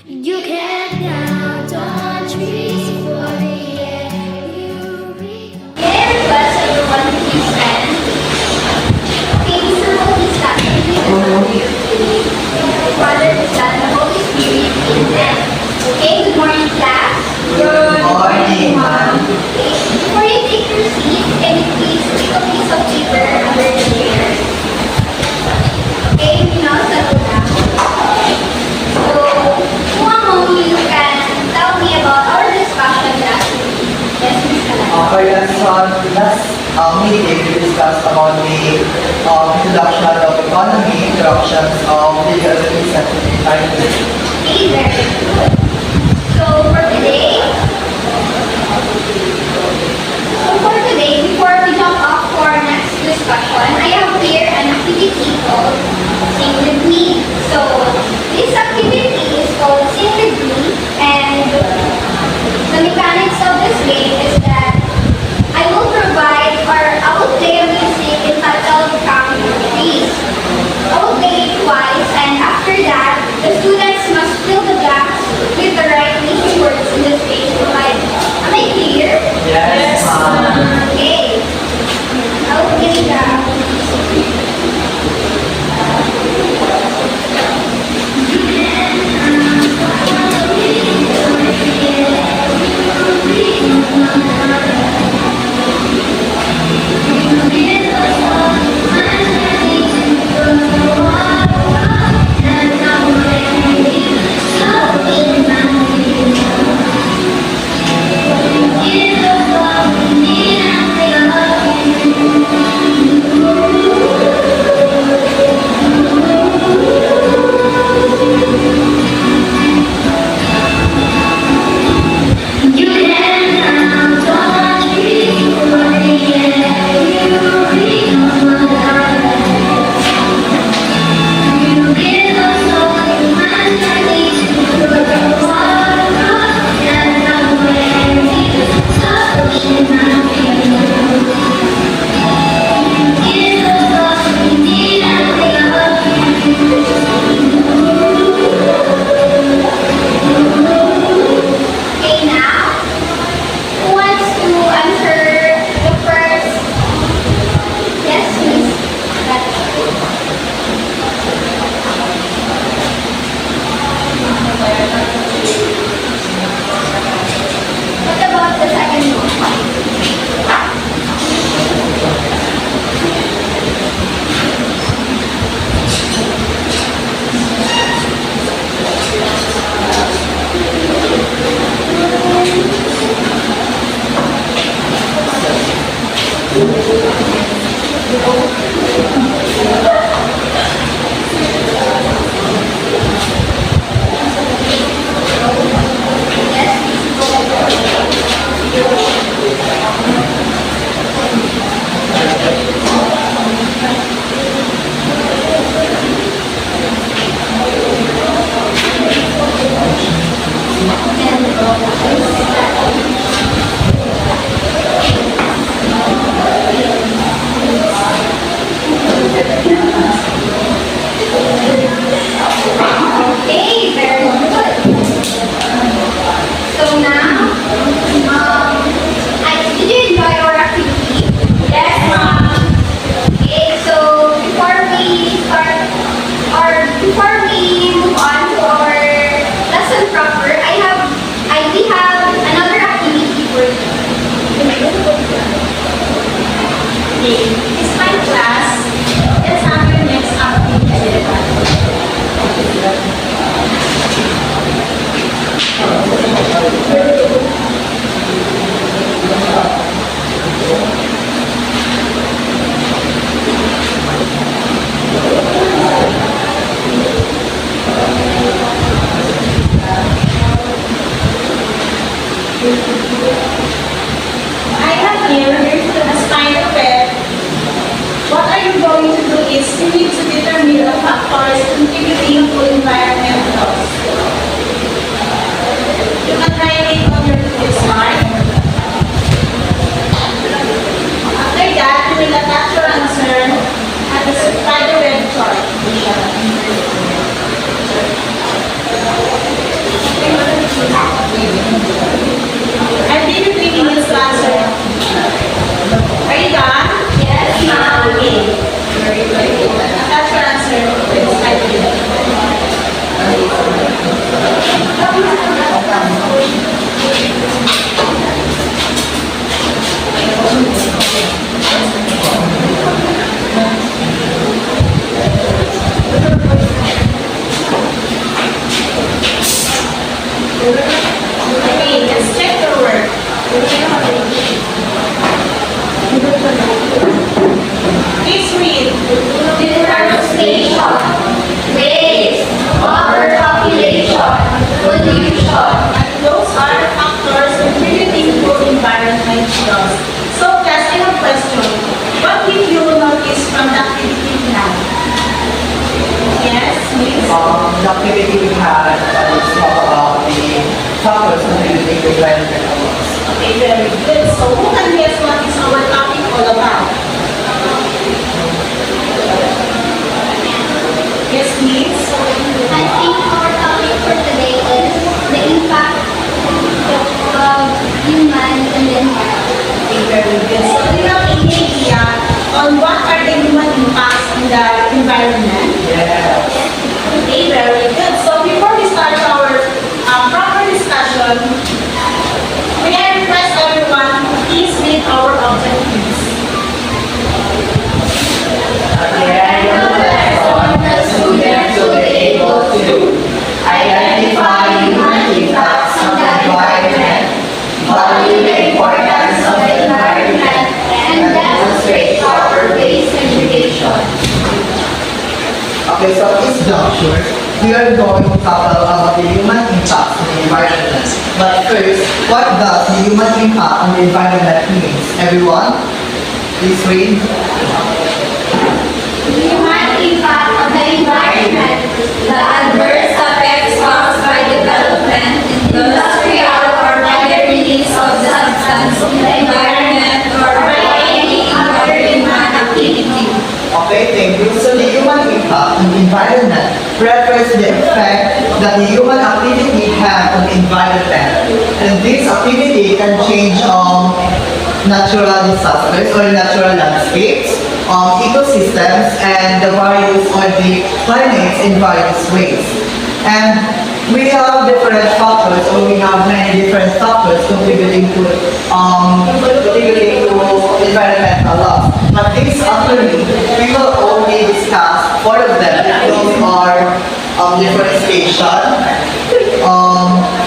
You can count on trees for the air you breathe. May I request everyone to please stand? Okay, Mr. Holy Statue, Father, the Son, the Holy Spirit, Amen. Okay, good morning, class. Good morning, ma'am. Okay, before you take your seat, can you please take a piece of paper under the chair? Okay, now settle down. So, who among you can tell me about our discussion last week? Yes, Ms. Kalaya. For last meeting, we discussed about the introduction of economy, introductions of legal and finance. Okay, very good. So, for today, before we jump off for our next discussion, I have here an activity called Sing With Me. So, this activity is called Sing With Me, and the mechanics of this game is that I will play a music entitled Count Your Trees. I will play it twice, and after that, the students must fill the gaps with the right meaning words in the space provided. Am I clear? Yes, ma'am. Okay. I will play the Okay, now, who wants to answer the first? Yes, Miss. What about the second one? Okay, very good. So now, did you enjoy our activity? Yes, ma'am. Okay, so before we move on to our lesson proper, we have another activity for you. It's my class. Let's have your next activity. I have here a spider web. What are you going to do is you need to determine the factors contributing to environmental. You can write it on your quiz card. After that, you will attach your answer at the spider web chart. Okay, let's check your work. Please read. Deforestation, waste, overpopulation, pollution. And those are factors contributing to environment loss. So, class, I have a question. What did you notice from the activity plan? Yes, please. The activity we had is talk about the factors contributing to environmental loss. Okay, very good. So, who can guess what is our topic all about? Yes, please. I think our topic for today is the impact of human and the environment. Okay, very good. So, do you have any idea on what are the human impacts in the environment? Yes. Okay, very good. So, before we start our proper discussion, may I request everyone to please read our objectives. Identify human impacts on the environment, value the importance of the environment, And demonstrate proper waste segregation. Okay, so this juncture, we are going to talk about the human impacts on the environment. But first, what does the human impact on the environment means? Everyone, please read. Human impact on the environment, the adverse effects caused by development, industrial or other release of substance in the environment or by any other human activity. Okay, thank you. So the human impact on the environment refers to the effect that the human activity has on the environment. And this activity can change natural disasters or natural landscapes, ecosystems, and the various or the climates in various ways. And we have different factors, or we have many different factors contributing to environmental loss. But this afternoon, we will only discuss four of them. Those are deforestation,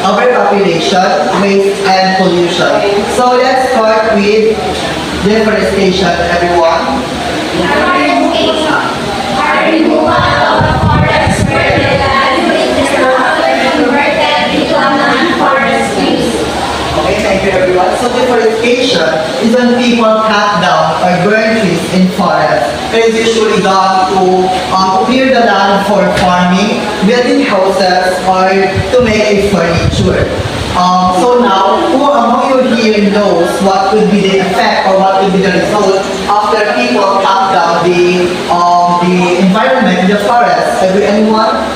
overpopulation, waste, and pollution. So let's start with deforestation, everyone. Deforestation, a removal of a forest where the land is converted into a non-forest use. Okay, thank you everyone. So deforestation is when people cut down or burn trees in forests. It is usually done to clear the land for farming, building houses, or to make a furniture. So now, who among you here knows what could be the effect or what could be the result after people cut down the environment in the forest? Anyone?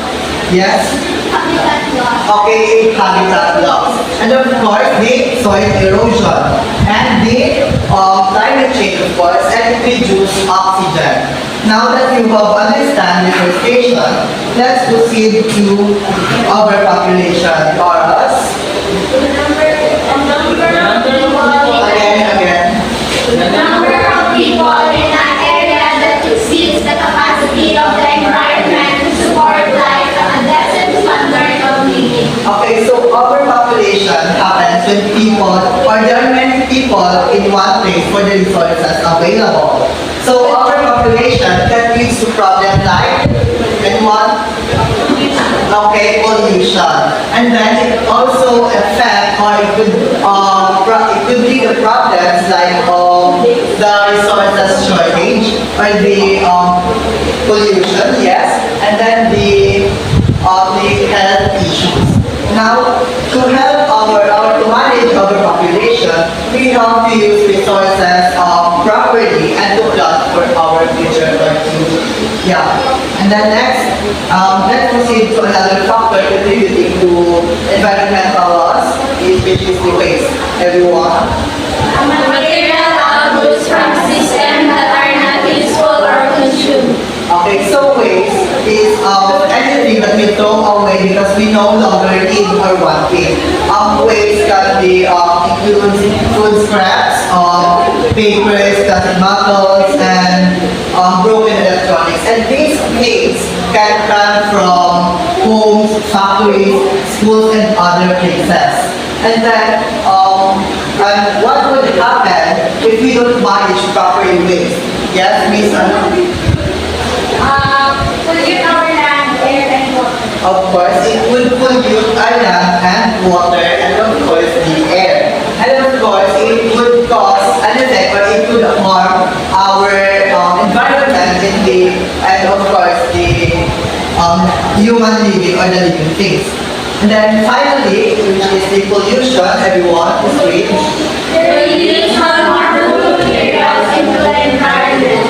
Yes? Habitat loss. Okay, habitat loss. And of course, the soil erosion. And the climate change, of course, and it reduces oxygen. Now that you have understand deforestation, let's proceed to overpopulation. Taurus. Again. The number of people in an area that exceeds the capacity of the environment to support life at a decent standard of living. Okay, so overpopulation happens when people, or there are many people in one place for the resources available. So overpopulation can lead to problems like, anyone? Okay, pollution. And then it also affect, or it could lead to problems like the resources shortage, or the pollution, yes, and then the health issues. Now, to help to manage our population, we have to use resources properly and to plan for our future or yeah. And then next, let's proceed to another factor contributing to environmental loss, which is the waste. Everyone? Material outputs from systems that are not useful or consumed. Okay, so waste is anything that we throw away because we no longer need or want it. waste can be includes food scraps, papers, plastic bottles, and broken electronics. And these things can come from homes, factories, schools, and other places. And then, and what would happen if we don't manage properly waste? Yes, Miss Anna? Pollute our land, air, and water. Of course, it would pollute our land and water, and of course, the air. And of course, it would cause an effect, or it would harm our environment and of course, the human living or the living things. And then finally, which is the pollution, everyone is read. The release of harmful materials into the environment.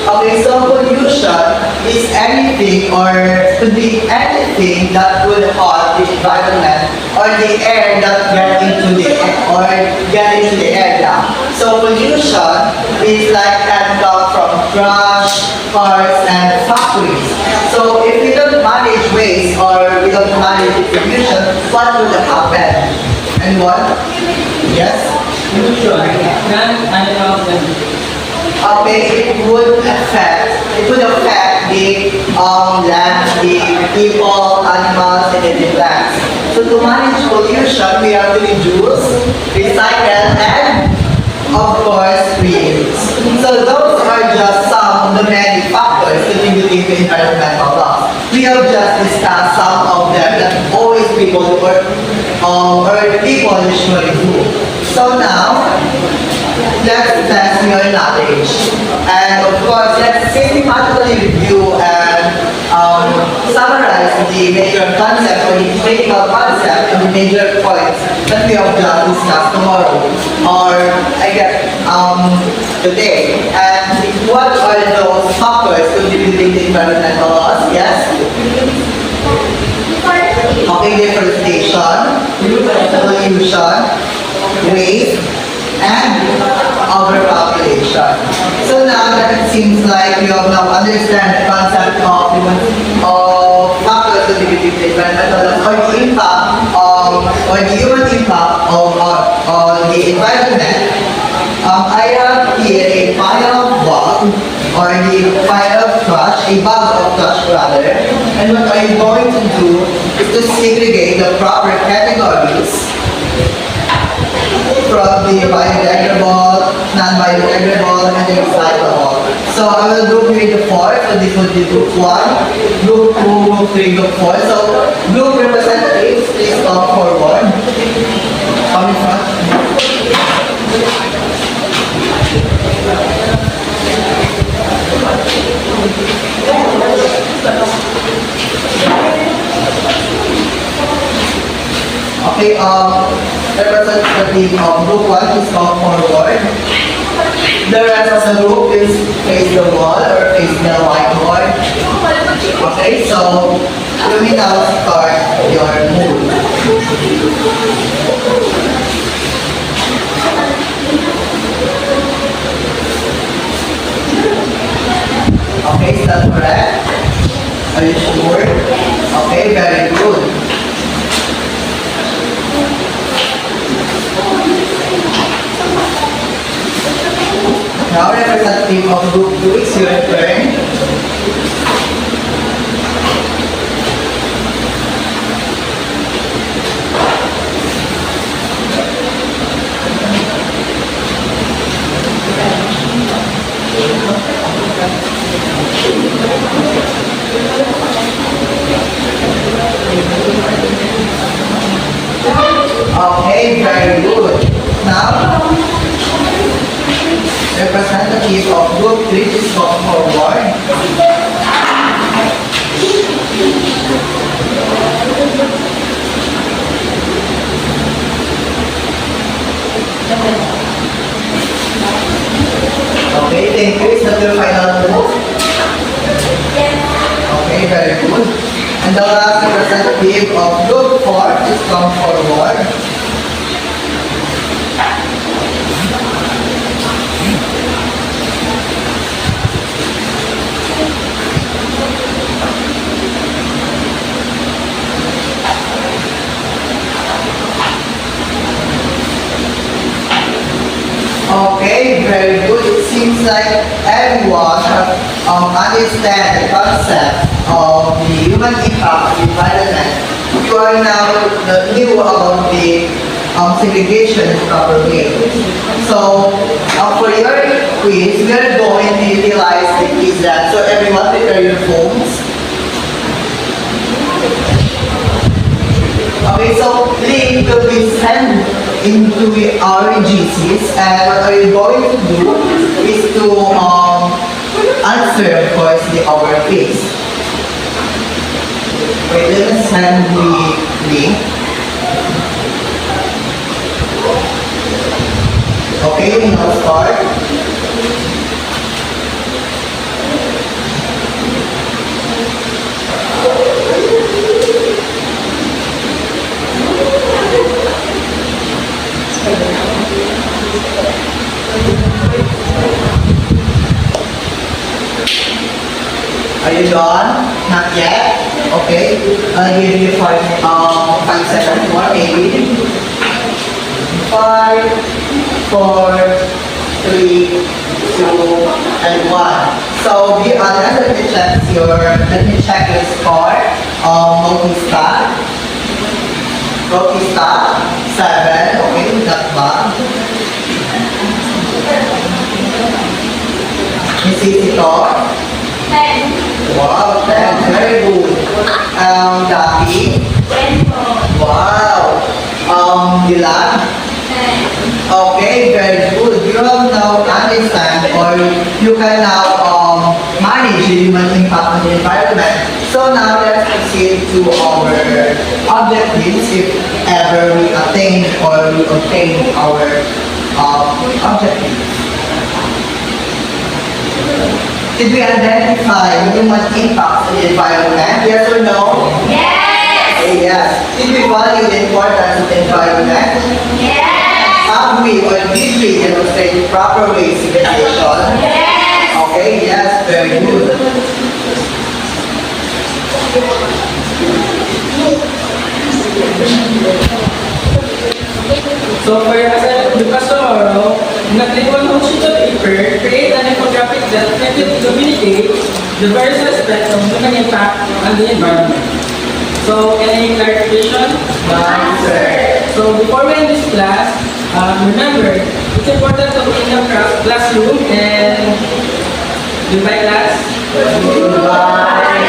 Okay, so pollution is anything or could be anything that would harm the environment or the air that get into the air now. So pollution is like can come from trash, cars, and factories. So if we don't manage waste or we don't manage the pollution, what would happen? And what? Yes? Plants, animals, and Okay, it would affect the land, the people, animals, and the plants. So to manage pollution, we have to reduce, recycle, and of course, reuse. So those are just some of the many factors contributing to environmental loss. We have just discussed some of them that always people or people usually do. So now, let's test your knowledge. And of course, let's systematically review and summarize the major concept or the critical concept and the major points that we have just discussed tomorrow or today. And what are those factors contributing to environmental loss? Yes? Okay, deforestation, pollution, waste, and overpopulation. So now that it seems like you have now understand the concept of factors contributing to environmental loss or the impact or the human impact on the environment, I have here a pile of bag or the pile of trash, a bag of trash rather, and what I'm going to do is to segregate the proper categories from the biodegradable, non-biodegradable, and the recyclable. So I will group here the 4, so this will be group 1, group 2, group 3, group 4. So group representatives, please come forward. Come in front. Okay, representative of group 1 is come forward. The rest of the group is face the wall or face the whiteboard. Okay, so you may now start your move. Okay, is that correct? Are you sure? Okay, very good. Now, representative of group 2, it's your turn. Okay, very good. Now, representative of group 3 is come forward. Okay, thank you. Is that your final move? Okay, very good. And the last representative of group 4 is come forward. everyone understand the concept of the human impact of the environment, you are now new about the segregation in proper way. So, for your quiz, we are going to utilize the quiz lab. So, everyone, prepare your phones. Okay, so link will be sent into our GCs, and what are you going to do is to answer, of course, our quiz. Wait, let me send the link. Okay, we now start. Are you done? Not yet? Okay. I'll give you 5 seconds more, maybe. 5, 4, 3, 2, and 1. So the others, let me check your score. Bautista. Bautista, 7. Okay, we got one. Miss Isitor. 10. Wow, 10. Very good. Dati. 10. Wow. Dilan. 10. Okay, very good. You have now understand or you can now manage the human impact on the environment. So now let's proceed to our objectives if ever we attain or we obtain our objectives. Did we identify human impacts on the environment? Yes or no? Yes. Yes. Did we value the importance of the environment? Yes. Have we or did we demonstrate proper waste segregation? Yes. Okay, yes, very good. So for your assignment bukas tomorrow, nag-take-one home sheet of paper, create an infographic that communicate the various aspects of human impact on the environment. So any clarification? Answer. So before we end this class, remember, it's important to clean the classroom and goodbye class. Goodbye.